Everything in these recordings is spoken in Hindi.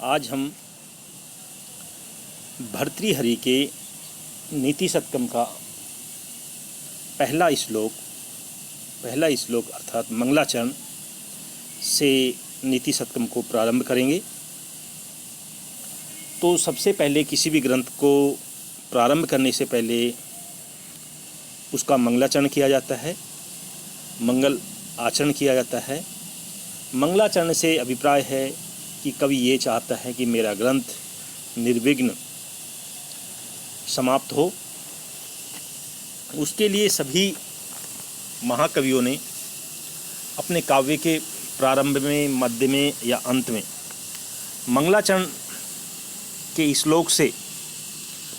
आज हम भर्तृहरि के नीति शतकम का पहला श्लोक अर्थात मंगलाचरण से नीति शतकम को प्रारंभ करेंगे। तो सबसे पहले किसी भी ग्रंथ को प्रारंभ करने से पहले उसका मंगलाचरण किया जाता है, मंगल आचरण किया जाता है। मंगलाचरण से अभिप्राय है कि कवि ये चाहता है कि मेरा ग्रंथ निर्विघ्न समाप्त हो। उसके लिए सभी महाकवियों ने अपने काव्य के प्रारंभ में, मध्य में या अंत में मंगलाचरण के श्लोक से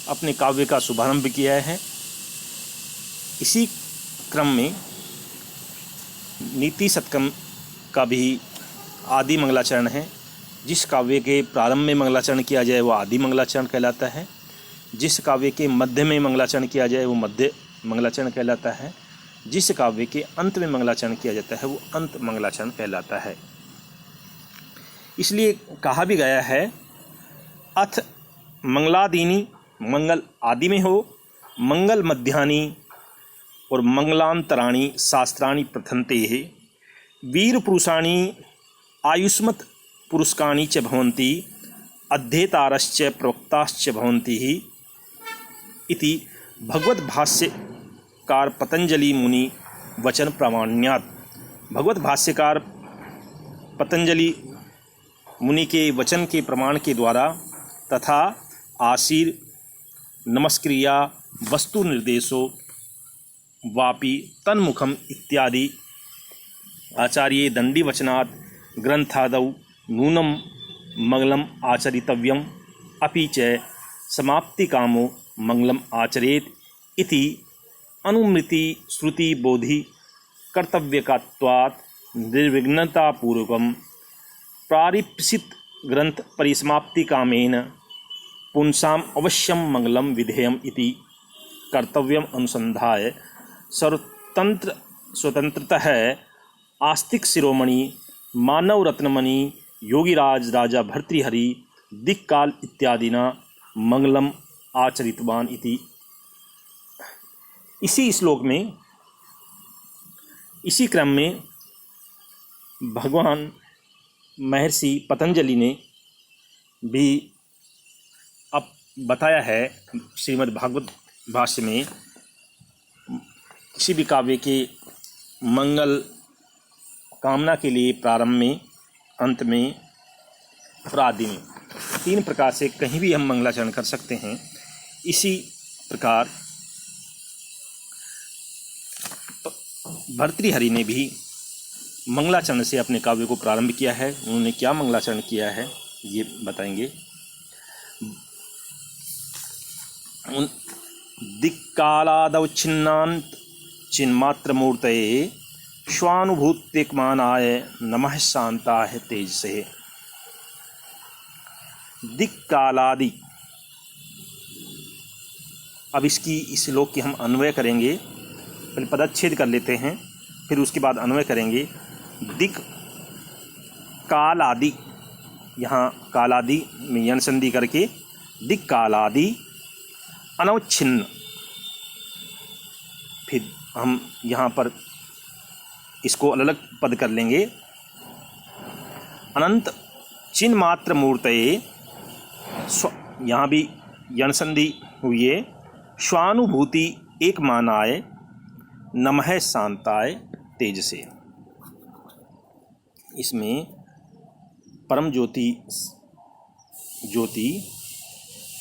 अपने काव्य का शुभारंभ किया है। इसी क्रम में नीति शतकम का भी आदि मंगलाचरण है। जिस काव्य के प्रारंभ में मंगलाचरण किया जाए वो आदि मंगलाचरण कहलाता है, जिस काव्य के मध्य में मंगलाचरण किया जाए वो मध्य मंगलाचरण कहलाता है, जिस काव्य के अंत में मंगलाचरण किया जाता है वो अंत मंगलाचरण कहलाता है। इसलिए कहा भी गया है, अथ मंगलादीनी, मंगल आदि में हो, मंगल मध्यानि और मंगलांतराणि शास्त्राणि प्रथन्ते वीर पुरुषाणि आयुष्मत् पुरुषकाणि च भवन्ति अध्येतारश्च प्रवक्ताश्च भवन्ति इति भगवत भाष्यकार पतंजलि मुनि वचन प्रामाण्यात्। भगवत भाष्यकार पतंजलि मुनि के वचन के प्रमाण के द्वारा तथा आशीर नमस्क्रिया वस्तु निर्देशो वापि तन्मुखम इत्यादि आचार्य दंडी वचनात् ग्रंथादौ नूनम मंगलम आचरितव्यम अपि च समाप्ति कामो मंगलम आचरेत इति अनुमृति श्रुति बोधि कर्तव्यकात्वात् निर्विघ्नतापूर्वकं प्रारिप्सित ग्रंथ परिसमाप्ति कामेन पुंसाम अवश्यम मंगलम विधेयम इति कर्तव्यम अनुसंधाय स्वतंत्रतः आस्तिक शिरोमणि मानव रत्नमणि योगीराज राजा भर्तृहरि दिक्काल इत्यादिना मंगलम आचरितवान इति। इसी श्लोक में, इसी क्रम में भगवान महर्षि पतंजलि ने भी अब बताया है श्रीमद् भागवत भाष्य में, किसी भी काव्य के मंगल कामना के लिए प्रारंभ में, अंत में और आदि में तीन प्रकार से कहीं भी हम मंगलाचरण कर सकते हैं। इसी प्रकार भर्तृहरि ने भी मंगलाचरण से अपने काव्य को प्रारंभ किया है। उन्होंने क्या मंगलाचरण किया है ये बताएंगे। दिक्कालादौ छिन्नान्त चिन्मात्र मूर्तये स्वानुभूतिकमानाय नमः शांताय तेजसे। दिक्कालादि, अब इस श्लोक की हम अन्वय करेंगे। पहले पदच्छेद कर लेते हैं, फिर उसके बाद अन्वय करेंगे। दिक कालादि, यहाँ कालादि में यन संधि करके दिक कालादि अनवच्छिन्न। फिर हम यहाँ पर इसको अलग पद कर लेंगे। अनंत चिन्ह मात्र मूर्तये, यहाँ भी यन संधि हुई है। स्वानुभूति एक मानाय नमः शांताय तेजसे। इसमें परम ज्योति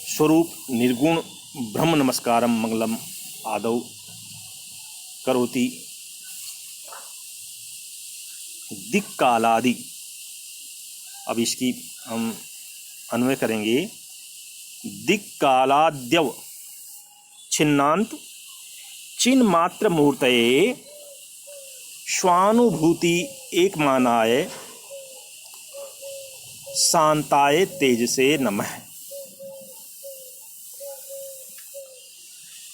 स्वरूप निर्गुण ब्रह्म नमस्कारम मंगलम आदौ करोति। दिक्कालादि, अब इसकी हम अन्वय करेंगे। दिक्कालाद्यव छिन्नांत चिन्ह मात्र मूर्तये स्वानुभूति एक मानाय शांताय तेजसे नमः।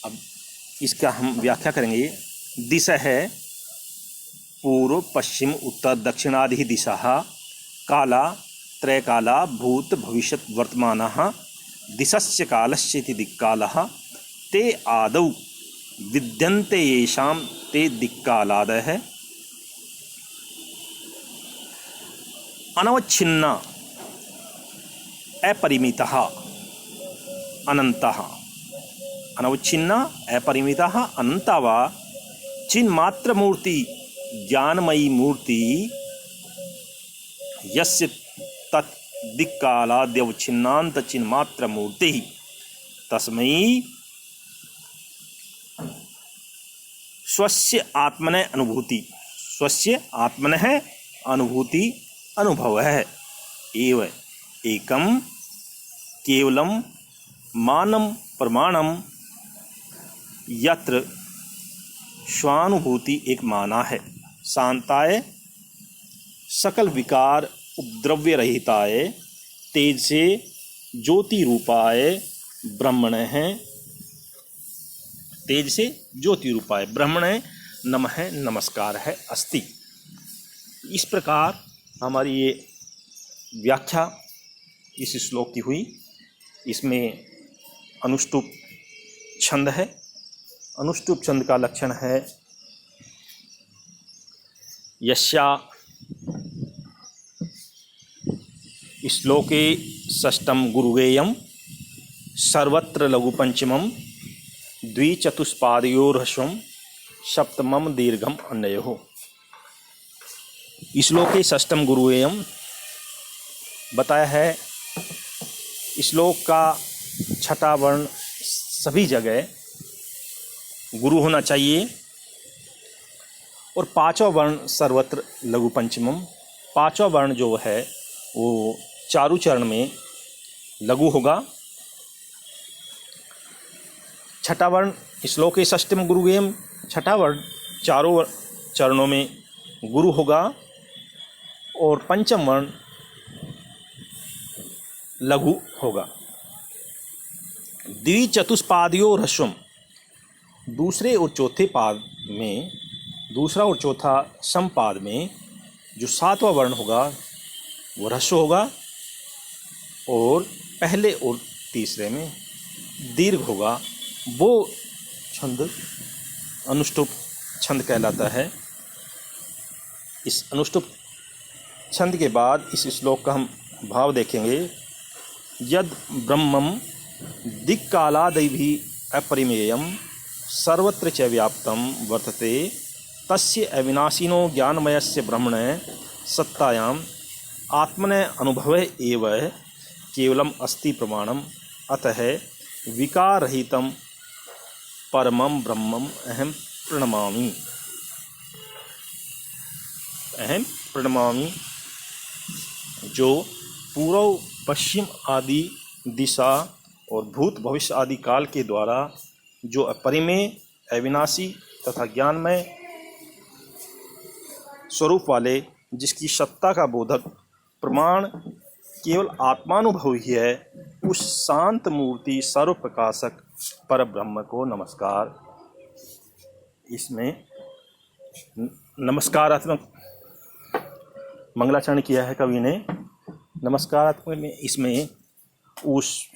अब इसका हम व्याख्या करेंगे। दिशा है पूर्व पश्चिम उत्तर दक्षिणादि दिशा काला त्रयकाला भूत भविष्यत् वर्तमानः दिशस्य कालस्य इति दिक्कालः ते आदौ विद्यन्ते येषां ते दिक्कालादयः अनवच्छिन्ना अपरिमितः अनन्तः अनवच्छिन्ना अपरिमितः अनन्ता वा चिन्मात्रमूर्ति ज्ञानमयी मूर्ति यस्य तत् दिक्कालाद्यवच्छिन्नान्त चिन्मात्रमूर्ति तस्मै स्वस्य आत्मनः अनुभूति अनुभवः एव एकं केवलं मानं प्रमाणम यत्र स्वानुभूति एक माना है। शांताय सकल विकार उपद्रव्य रहिताय तेज से ज्योति रूपाय ब्रह्मणः तेज से ज्योति रूपाय ब्रह्मणः नमः नमस्कार है अस्ति। इस प्रकार हमारी ये व्याख्या इस श्लोक की हुई। इसमें अनुष्टुप छंद है। अनुष्टुप छंद का लक्षण है यस्या श्लोके षष्ठम गुरुवेयम सर्वत्र लघु पंचमम द्विचतुष्पादयोर्ह्रस्वम सप्तमम दीर्घम अन्ययो। श्लोके षष्ठम गुरुवेयम बताया है। श्लोक का छठा वर्ण सभी जगह गुरु होना चाहिए और पांचवा वर्ण सर्वत्र लघु पंचमम। पांचवा वर्ण जो है वो चारु चरण में लघु होगा। छठा वर्ण श्लोक के षष्ठम गुरुवेयम, छठा वर्ण चारों चरणों में गुरु होगा और पंचम वर्ण लघु होगा। द्विचतुष्पादयोर ह्रस्वम, दूसरे और चौथे पाद में, दूसरा और चौथा समपाद में जो सातवां वर्ण होगा वो ह्रस्व होगा और पहले और तीसरे में दीर्घ होगा। वो छंद अनुष्टुप छंद कहलाता है। इस अनुष्टुप छंद के बाद इस श्लोक का हम भाव देखेंगे। यद ब्रह्मम दिक्कालादि अपरिमेयम सर्वत्र च व्याप्तम वर्तते तस्य अविनाशिनो ज्ञानमयस्य ब्रह्मणे सत्तायाम आत्मने अनुभवे एव केवलम अस्ति प्रमाणम अतः विकार रहितम परमम ब्रह्मम अहम प्रणमामि। अहम प्रणमामि जो पूर्व पश्चिम आदि दिशा और भूत भविष्य आदि काल के द्वारा जो अपरिमेय अविनाशी तथा ज्ञानमय स्वरूप वाले, जिसकी सत्ता का बोधक प्रमाण केवल आत्मानुभव ही है, उस शांत मूर्ति सर्व प्रकाशक पर ब्रह्म को नमस्कार। इसमें नमस्कारात्मक मंगलाचरण किया है कवि ने। नमस्कारात्मक में इसमें उस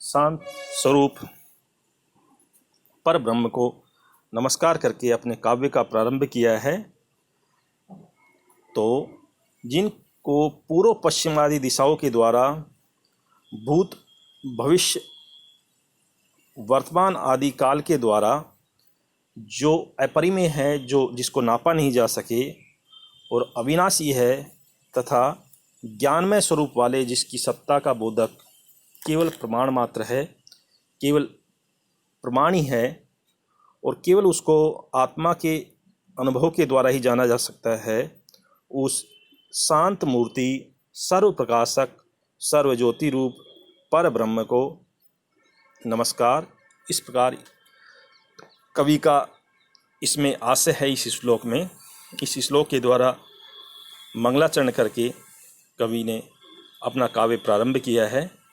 शांत स्वरूप पर ब्रह्म को नमस्कार करके अपने काव्य का प्रारंभ किया है। तो जिनको पूर्व पश्चिम आदि दिशाओं के द्वारा भूत भविष्य वर्तमान आदि काल के द्वारा जो अपरिमेय है, जो जिसको नापा नहीं जा सके और अविनाशी है तथा ज्ञानमय स्वरूप वाले, जिसकी सत्ता का बोधक केवल प्रमाण मात्र है, केवल प्रमाण ही है और केवल उसको आत्मा के अनुभव के द्वारा ही जाना जा सकता है, उस शांत मूर्ति सर्व प्रकाशक सर्व ज्योति रूप पर ब्रह्म को नमस्कार। इस प्रकार कवि का इसमें आशय है। इस श्लोक में, इस श्लोक के द्वारा मंगलाचरण करके कवि ने अपना काव्य प्रारंभ किया है।